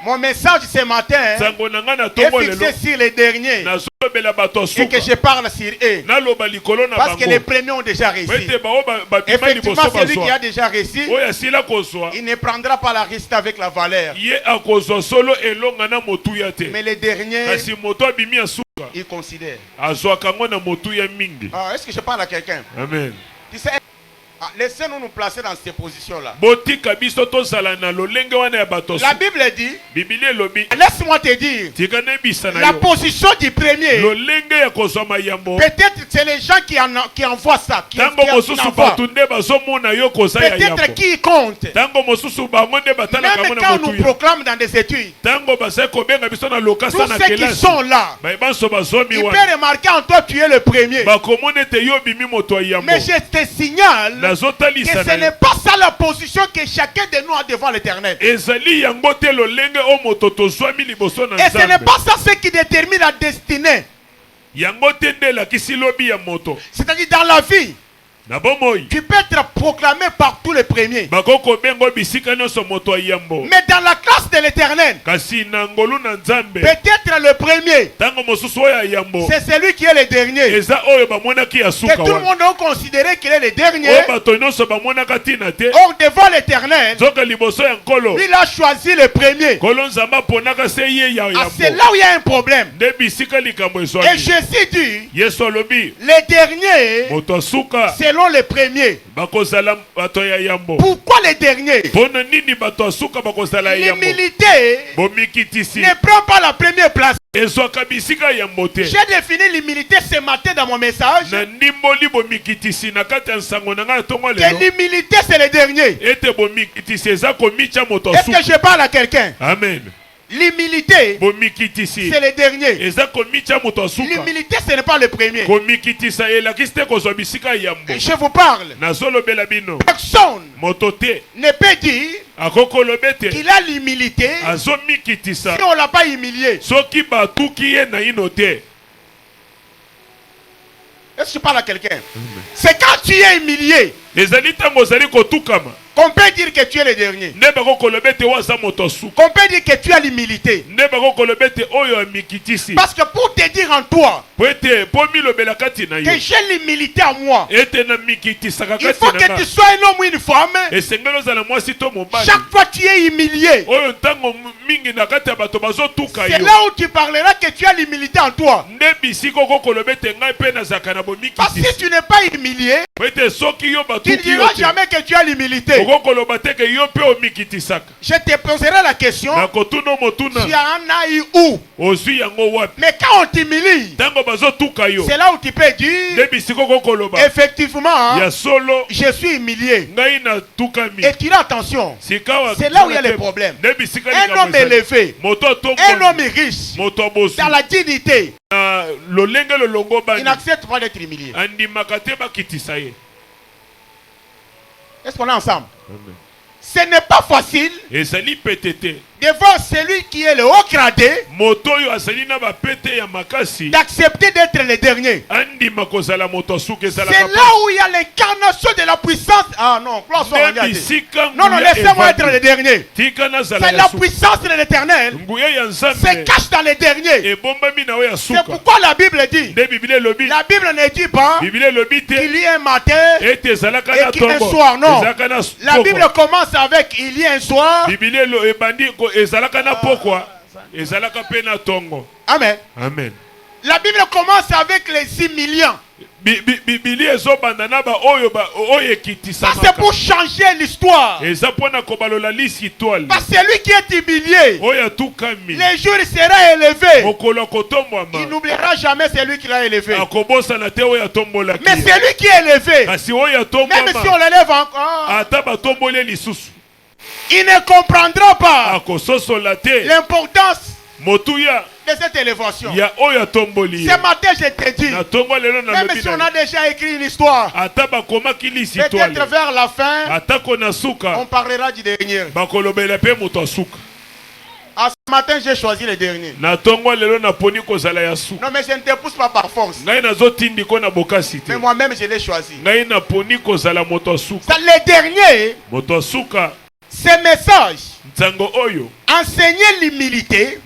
Mon message ce matin est fixé sur les derniers et que je parle sur eux. Parce que les premiers ont déjà réussi. Effectivement, celui qui a déjà réussi, il ne prendra pas la risque avec la valeur. Mais les derniers, ils considèrent. Est-ce que je parle à quelqu'un? Amen. Tu sais, laissez-nous nous placer dans ces positions-là. La Bible dit, laisse-moi te dire, la position du premier, peut-être c'est les gens qui envoient ça, qui envoient. Peut-être qui compte. Même quand on nous proclame dans des études, tous ceux qui sont là, ils peuvent remarquer en toi tu es le premier. Mais je te signale que ce n'est pas ça la position que chacun de nous a devant l'Éternel. Et ce n'est pas ça ce qui détermine la destinée. C'est-à-dire dans la vie, tu peux être proclamé par tous les premiers. Mais dans la classe de l'Éternel, peut-être le premier, c'est celui qui est le dernier. Que tout le monde a considéré qu'il est le dernier. Or devant l'Éternel, il a choisi le premier. C'est là où il y a un problème. Et Jésus dit, les derniers, selon les premiers. Pourquoi les derniers? L'humilité ne prend pas la première place. J'ai défini l'humilité ce matin dans mon message. Que l'humilité c'est le dernier. Est-ce que je parle à quelqu'un? Amen. L'humilité, c'est le dernier. L'humilité, ce n'est pas le premier. Je vous parle. Personne ne peut dire qu'il a l'humilité si on ne l'a pas humilié. Est-ce que je parle à quelqu'un? C'est quand tu es humilié qu'on peut dire que tu es le dernier. Qu'on peut dire que tu as l'humilité. Parce que pour te dire en toi que j'ai l'humilité à moi, il faut que tu sois un homme ou une femme. Chaque fois que tu es humilié, c'est là où tu parleras que tu as l'humilité en toi. Parce que si tu n'es pas humilié, tu ne diras jamais que tu as l'humilité. Je te poserai la question, tu en as eu où? Mais quand on t'humilie, c'est là où tu peux dire, effectivement, je suis humilié. Et tu as attention, c'est là où il y a les problèmes. Un homme élevé, un homme riche, dans la dignité, il n'accepte pas d'être humilié. Est-ce qu'on est ensemble? Amen. Ce n'est pas facile devant celui qui est le haut gradé d'accepter d'être le dernier. C'est là où il y a l'incarnation de la puissance. Ah non, non, laissez-moi être le dernier. C'est la puissance de l'Éternel se cache dans les derniers. C'est pourquoi la Bible dit, la Bible ne dit pas qu'il y a un matin et qu'il y a un soir. Non, la Bible commence avec il y a un soir. Amen. Amen. La Bible commence avec les 6 millions. C'est pour changer l'histoire. Parce que celui qui est humilié, les jours il sera élevé. Il n'oubliera jamais celui qui l'a élevé. Mais celui qui est élevé, même si on l'élève encore, il ne comprendra pas l'importance de cette élévation. Ce matin je te dis, même si on a déjà écrit une histoire, peut-être vers la fin, on parlera du dernier. Ce matin j'ai choisi le dernier. Non mais je ne te pousse pas par force. Mais moi-même je l'ai choisi. Le dernier Ce message enseigner l'humilité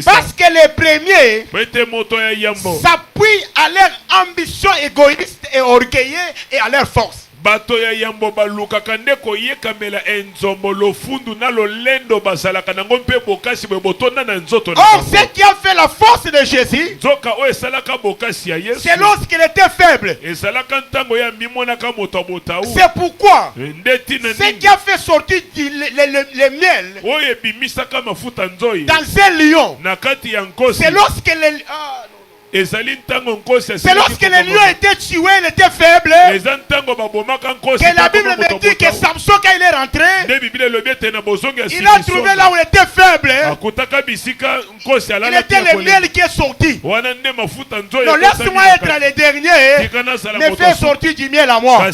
parce que les premiers s'appuient à leur ambition égoïste et orgueilleuse et à leur force. Bato ya yambo baluka kande ko yekamela enzombo lofundu na lolendo basalaka nango mpe bokasi botonda na nzoto na. Or ce qui a fait la force de Jésus, zoka o esalaka bokasi ya Yesu, c'est lorsqu'il était faible. Esalaka ntango ya mimonaka moto botau. C'est pourquoi ndetina ce qui a fait sortir le miel o ebimisaka mafuta nzoi dans un lion, na kati ya nkosi, c'est lorsque les c'est lorsque les lions étaient tués, il était faible, que la Bible me dit que Samson, quand il est rentré, il a trouvé là où il était faible. Il était le miel qui est sorti. Non, laisse-moi être le dernier, mais fais sortir du miel à moi.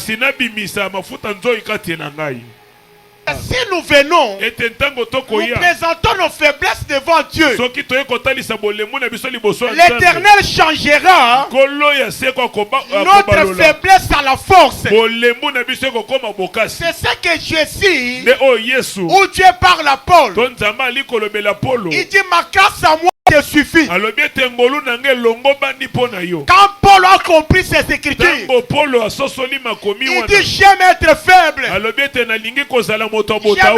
Si nous venons, nous présentons nos faiblesses devant Dieu, l'Éternel changera notre faiblesse à la force. C'est ce que Jésus, où Dieu parle à Paul, il dit ma grâce à moi te suffit. Quand Paul a compris ces écritures, il dit j'aime être faible, j'aime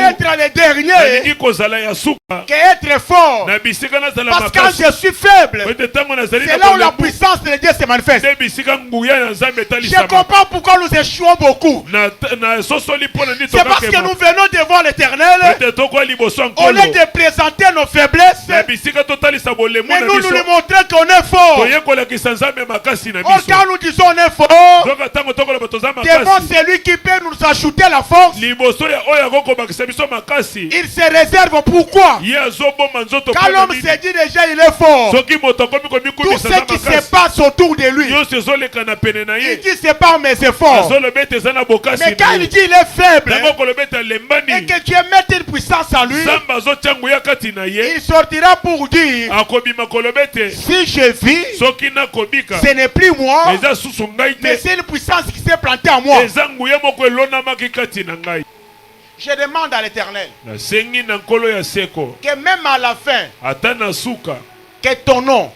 être le dernier, qu'être fort. Parce que quand je suis faible, c'est là où la puissance de Dieu se manifeste. Je comprends pourquoi nous échouons beaucoup. C'est parce que nous venons devant l'Éternel, au lieu de présenter nos faiblesses, mais nous lui montrons qu'on est fort. Or quand nous disons on est fort, devant celui qui peut nous ajouter la force, il se réserve. Pourquoi? Quand l'homme se dit déjà il est fort, tout ce qui se passe autour de lui, il dit c'est pas mes efforts. Mais quand il dit il est faible et que Dieu mette une puissance en lui, il sortira pour dire si je vis, ce n'est plus moi, mais c'est une puissance qui s'est plantée en moi. Je demande à l'Éternel que même à la fin, que ton nom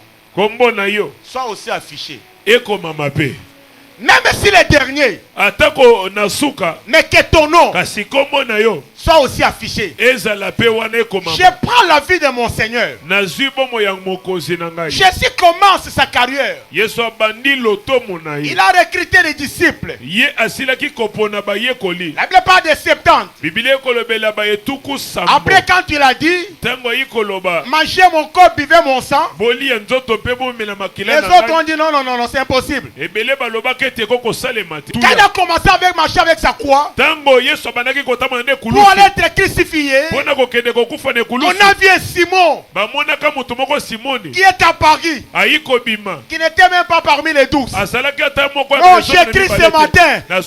soit aussi affiché. Même si les derniers, mais que ton nom soit aussi affiché. Je prends la vie de mon Seigneur. Jésus commence sa carrière. Il a recruté des disciples. La Bible parle de 70. Après quand il a dit mangez mon corps, buvez mon sang, les autres ont dit non, non, non, non, c'est impossible. Quand il a commencé avec marcher avec sa croix pour aller être crucifié, on a vu Simon qui est à Paris, qui n'était même pas parmi les 12. Oh, j'écris ce matin, même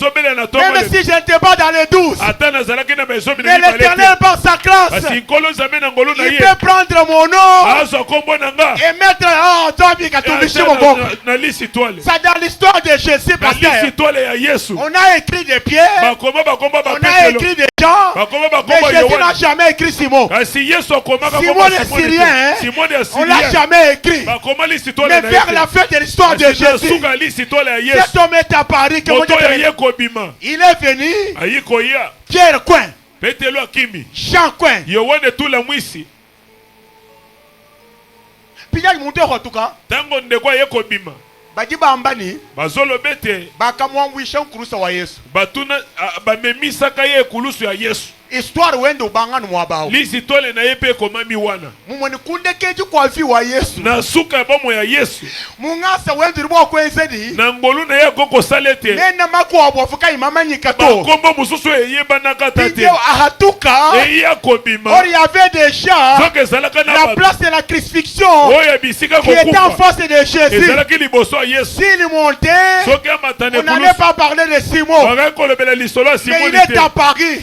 si je n'étais pas dans les 12, mais l'Éternel par sa grâce, il peut prendre mon nom et mettre ça dans l'histoire de Jésus. On a écrit des pierres, on a écrit des gens, mais Jésus n'a jamais écrit Simon. Simon est syrien, on l'a jamais écrit. Mais vers la fin de l'histoire de Jésus, cet homme est à Paris, il est venu, Pierre Coin, Jean Coin, puis il y a monté en tout cas. Badi bambani bazolo bete bakamwa wisha nkulusa wa Yesu batuna bamemisaka ye kulusu ya Yesu histoire wendo bangana mwabao lisitole na yepe komami wana mumoni kundekeji kwa vi wa Yesu na suka bomo ya Yesu mungasa wendo ribwa kwenzedi na ngolu na ye koko salete nena mako wafuka imama nyikato kombo mususu eyeba nakatate ahatuka eya kobima or y avait déjà la place de la crucifixion qui était en face de Jésus. S'il montait, on n'allait pas parler de Simon, mais il est à Paris.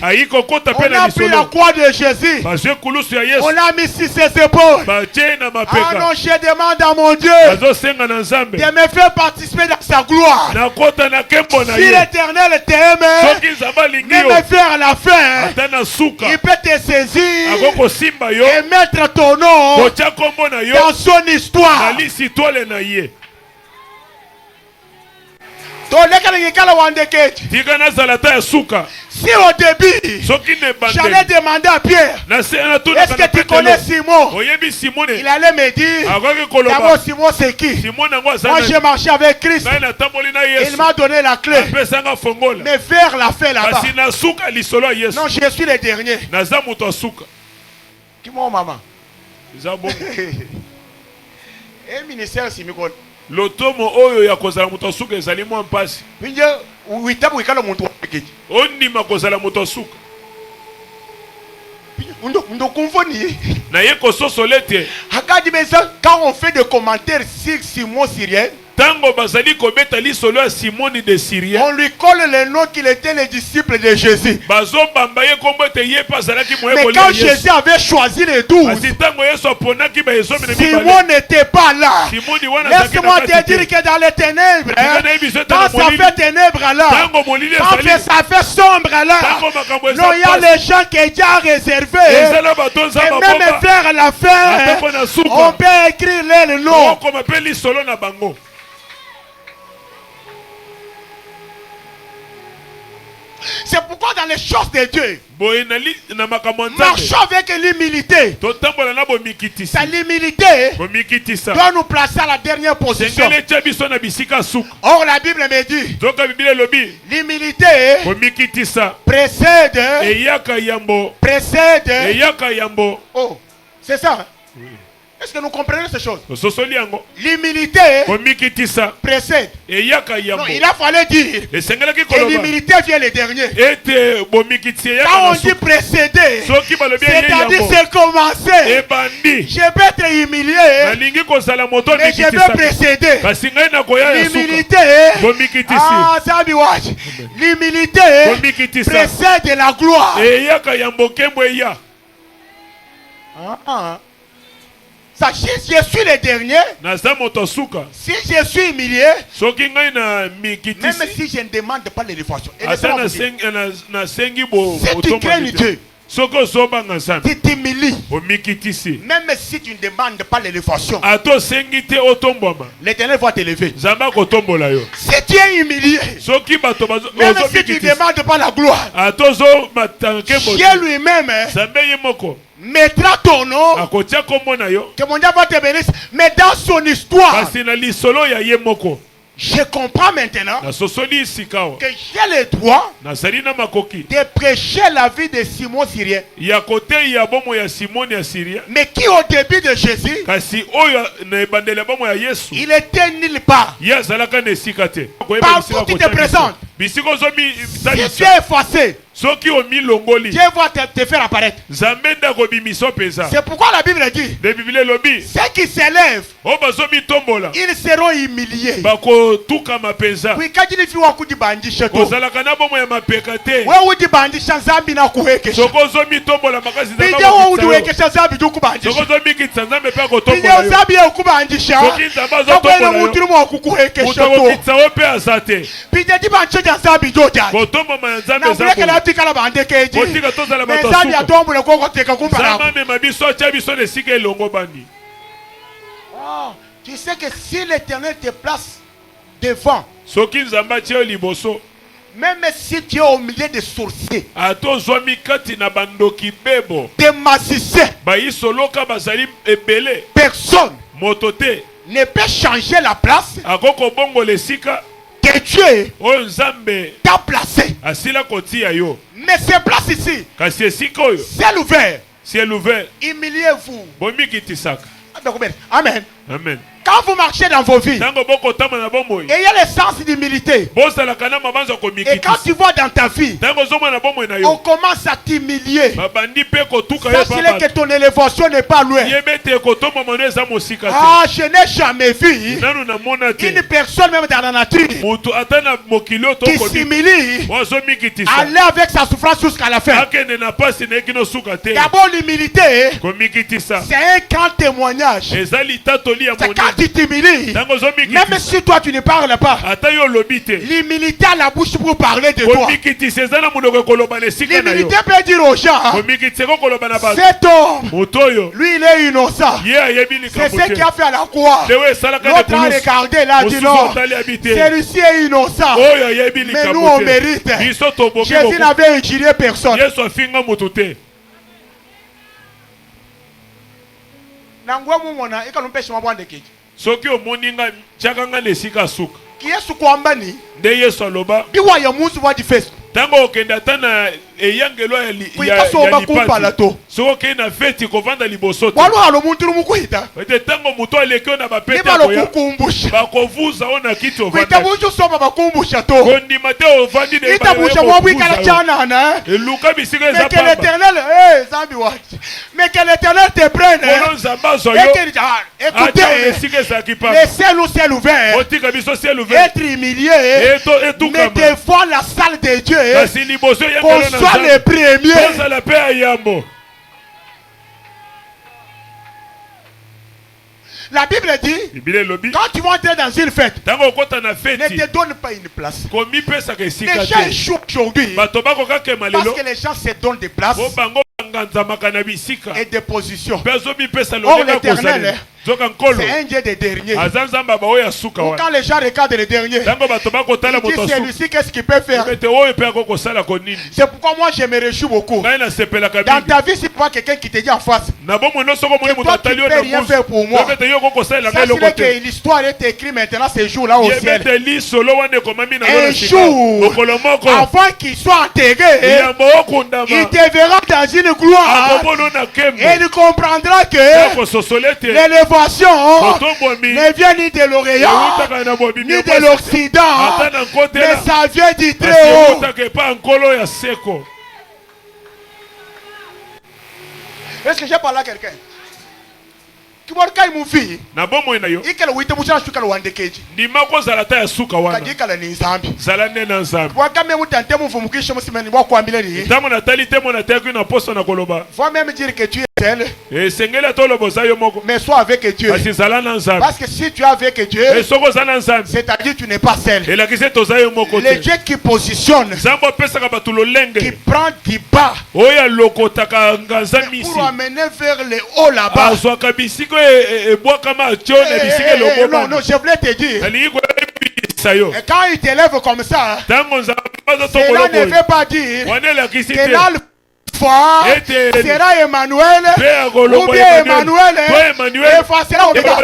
a pris la croix de Jésus. On l'a mis sur ses épaules. Ah non, je demande à mon Dieu de me faire participer dans sa gloire. Si l'Éternel t'aime, même vers la fin, il peut te saisir et mettre ton nom dans son histoire. Si au début, j'allais demander à Pierre, est-ce que tu connais Simon? Il allait me dire, d'abord Simon c'est qui? Moi j'ai marché avec Christ, il m'a donné la clé. Mais vers la fin là-bas, non, je suis le dernier. Qui mon maman? Et ministère Simon. Lotomo oyo ya kozala muto asuka ezali mwa mpasi. Pinje witabu ikala muntu wakeji. Ondima kozala muto asuka. Ndo kumfoni. Na ye kososolete. Hakadi besa quand on fait des commentaires sur Simon Syrien. Tango bazali kobeta lisolo ya Simoni de Syrie. On lui colle le nom qu'il était le disciple de Jésus. Bazo bambaye kombo te ye pasala ki moye mais quand Jésus avait choisi les 12, Simon n'était pas là. Laisse-moi te dire que dans les ténèbres, quand ça fait ténèbres là, quand ça fait sombre là, non, il y a les gens qui sont déjà réservés. Et même vers la fin, on peut écrire le nom. C'est pourquoi dans les choses de Dieu, marchons avec l'humilité. C'est l'humilité doit nous placer à la dernière position. Or la Bible me dit, l'humilité précède. Oh, c'est ça. Est-ce que nous comprenons ces choses? L'humilité précède. Non, il a fallu dire que l'humilité vient le dernier. Quand on dit précéder, c'est-à-dire c'est commencer. Je peux être humilié, mais je vais précéder. L'humilité, l'humilité précède la gloire. Si je suis le dernier, si je suis humilié, même si je ne demande pas l'élévation, si tu crains Dieu, tu t'humilies, même si tu ne demandes pas l'élévation, l'Éternel va t'élever. Si tu es humilié, même si tu ne demandes pas la gloire, Dieu lui-même mettra ton nom, que mon Dieu va te bénir, mais dans son histoire. Je comprends maintenant que j'ai le droit de prêcher la vie de Simon Syrien. Mais qui au début de Jésus, il était nulle part. Partout tu te présentes. Si tu es effacé, Dieu va te faire apparaître. C'est pourquoi la Bible dit, ceux qui s'élèvent, ils seront humiliés. Oui, quand il dit wa kudibandisha to, wewe udibandisha nzambi na kuwekesha. Bide wewe udiwekesha nzambi tu kubandisha. Bide nzambi ya kubandisha. Kwa na muturu mwa kukuwekesha to. Bide dibandisha nzambi joja. Na kuleka la tika la bande keji. Nzambi ya tombo le koko teka kumpara. Tu sais que si l'Éternel te place devant, même si tu es au milieu des sorciers, des magiciens, personne ne peut changer la place que Dieu t'a placé. Mais cette place ici, c'est l'ouvert. Humiliez-vous. Amen. Amen. Quand vous marchez dans vos vies, ayez le sens d'humilité. Et quand tu vois dans ta vie, on commence à t'humilier. Sache que ton élévation n'est pas loin. Ah, je n'ai jamais vu une personne même dans la nature qui s'humilie, aller avec sa souffrance jusqu'à la fin. D'abord l'humilité, c'est un grand témoignage. C'est quand tu t'humilies, même si toi tu ne parles pas, l'humilité a la bouche pour parler de toi. L'humilité peut dire aux gens, cet homme, lui il est innocent. C'est ce qu'il a fait à la croix. L'autre a regardé là, dit non, celui-ci est innocent, mais nous on mérite. Jésus n'avait injurié personne. Soki omoninga chakanga nesika suka. Yesu kwambani. De Yesu aloba. Biwa ya musu wa di face. Tango okenda tana eyangelo ya lipalato. So kena feti kovanda libosoto. Walu halo muntu mukuita. Ete tango muto alekeo na bapete ya kukumbusha. Bakovuza ona kitu ovanda. Kuita buju soba bakumbusha to. Kondi mateo ovandi de ita busha wabwikala chana na. Luka bisika eza pamba. Mais que l'Éternel, zambi watch. Mais que l'Éternel te prenne. Kono zambazo yo. Écoutez, laissez-nous ciel ouvert. Être humilié. Mais devant la salle de Dieu, qu'on soit les premiers. La Bible dit, quand tu vas entrer dans une fête, ne te donne pas une place. Les gens échouent aujourd'hui parce que les gens se donnent des places et des positions. Or l'Éternel, c'est un Dieu des derniers. Quand les gens regardent les derniers, ils disent celui-ci qu'est-ce qu'il peut faire. C'est pourquoi moi je me réjouis beaucoup. Dans ta vie, si tu vois quelqu'un qui te dit en face que toi tu ne peux rien faire pour moi, sache que l'histoire est écrite maintenant ce jour-là au ciel. Un jour, avant qu'il soit enterré, il te verra dans une gloire et il comprendra que l'élévation ne vient ni de l'Orient ni de l'Occident, mais ça vient du très haut. Est-ce que j'ai parlé à quelqu'un? Kiborkai mufi na bomo ina yo ikala wite musha shuka lo wandekeji ndima ko zalata ya suka wana kadikala ni nzambi zalane na nzambi wakame mutante muvumukisha musimani wakwambile ni tamu na tali temo na teku na poso na koloba faut même dire que tu es seul et sengela tolo boza yo moko mais sois avec Dieu parce zalana nzambi parce que si tu es avec Dieu et soko zalana nzambi c'est-à-dire tu n'es pas seul et la kise toza yo moko le Dieu qui positionne zambo pesa ka batulo lenge qui prend du bas oya lokota ka nganza misi pour amener vers le haut là-bas azwa ka bisiko e kama chone bisike lobo non non je voulais te dire et quand il t'élève comme ça cela ne veut pas dire que l'alpha sera Emmanuel ou bien Emmanuel effacera Omega.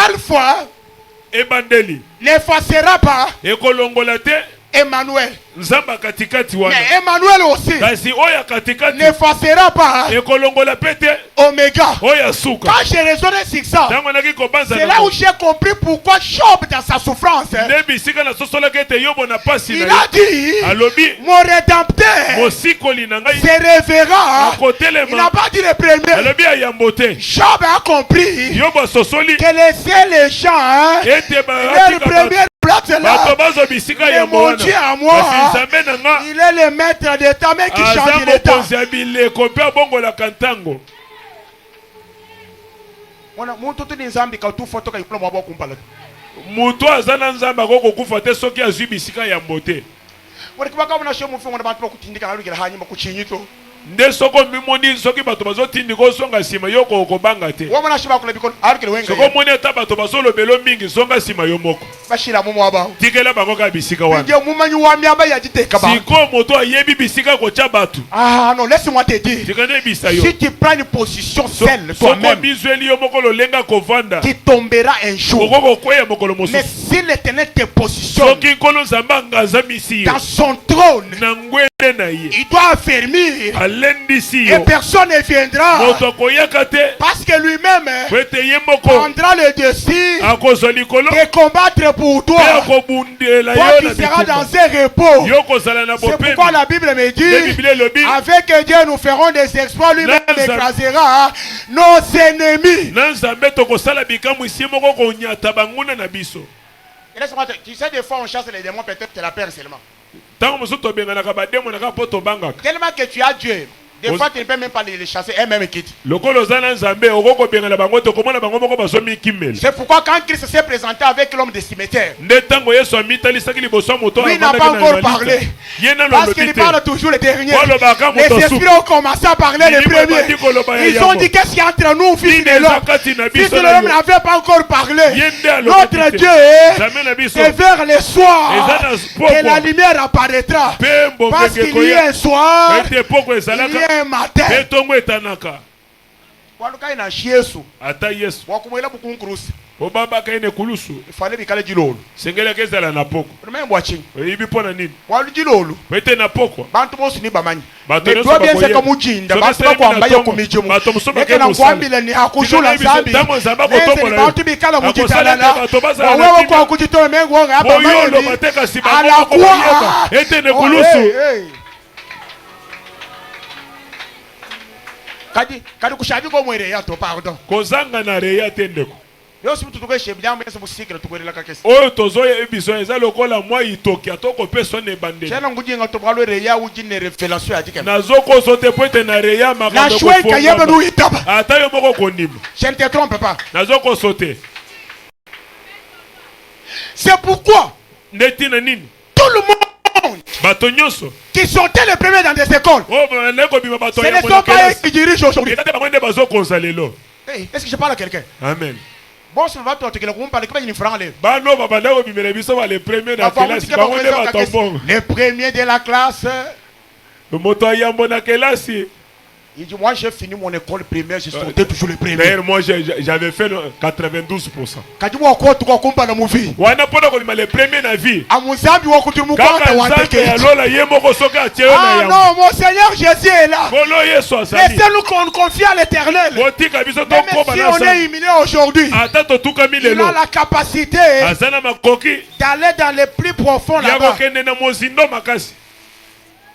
Alpha n'effacera pas Emmanuel. Mais Emmanuel aussi n'effacera pas Omega. Quand j'ai raisonné sur ça, c'est là où j'ai compris pourquoi Job dans sa souffrance il a dit mon rédempteur se révérend. Il n'a pas dit le premier. Job a compris que laisser les gens leur première place là, et mon Dieu à moi, il est le maître de ta main qui change le temps. Muto azana nzamba koko kufa te soki azwi bisika ya mbote. Nde soko mimoni soki bato bazotindi ko songa sima yoko okobanga te. Soko moni ata bato bazolo belo mingi songa sima yo moko. Tikela bango ka bisika wana. Siko moto ayebi bisika ko cha bato. Ah non, laisse-moi te dire. Si tu prends une position seule toi-même, tu tomberas un jour. Mais si l'Éternel te positionne dans son trône, il doit affermir Et personne ne viendra. Parce que lui-même prendra le dessus de combattre pour toi. Toi qui seras dans un repos. C'est pourquoi la Bible me dit, avec Dieu nous ferons des exploits, lui-même écrasera nos ennemis. Tu sais, des fois on chasse les démons, peut-être que la peur seulement. Tellement que tu as Dieu. Des fois, tu ne peux même pas les chasser, elles-mêmes quittent. C'est pourquoi quand Christ s'est présenté avec l'homme des cimetières, lui n'a pas encore parlé. Parce qu'il parle toujours les derniers. Les esprits ont commencé à parler les premiers. Ils ont dit qu'est-ce qu'il y a entre nous, fils de l'homme. Fils de l'homme n'avait pas encore parlé. Notre Dieu, c'est vers le soir que la lumière apparaîtra. Parce qu'il y a un soir, il y a un matin. Ata Yesu. Obaba kaine kulusu. Fale bikale jilolo. Sengela kezala na poko. Remember watching. Ibi pona nini? Walu jilolo. Wete na poko. Bantu bosi ni bamanyi. Bato no soba koye. Bantu mujinda. Bantu bakwamba yo kumijumu. Bato musoba ke musala. Ni akushula zambi. Bantu bikala mujitalala. Wawewe kwa kujitoa mengu wanga hapa mani. Boyolo mateka sibango kwa ete ne kulusu. Kadi kushabi ko mwere ya to pardon. Kozanga na reya tendeko. Yo si tutuko shebidamu yesa musikira tukwela kakesi. Oyo tozoya ebiso eza lokola mwa itoki atoko peso ne bande. Chena ngujinga to balo reya uji ne révélation ya dikema. Nazoko sote poete na reya makambo ko. Na shwe kayeba no itaba. Ata yo moko kondima. Je ne te trompe pas. Nazoko sote. C'est pourquoi ndetina nini? Tout le monde qui sont les premiers dans des écoles. Ce ne sont pas eux qui dirigent aujourd'hui. Hey, est-ce que je parle à quelqu'un? Amen. Bon, si vous parlez à quelqu'un, vous parlez à quelqu'un. Les premiers de la classe. Il dit, moi j'ai fini mon école primaire, je suis toujours le premier. D'ailleurs, moi j'avais fait 92%. Quand tu vois quoi, tu vois dans mon vie. Les premiers dans la vie. Ah non, mon Seigneur Jésus est là. Laissez-nous qu'on confie à l'Éternel. Même si on est humilié aujourd'hui, il a la capacité d'aller dans les plus profonds là-bas.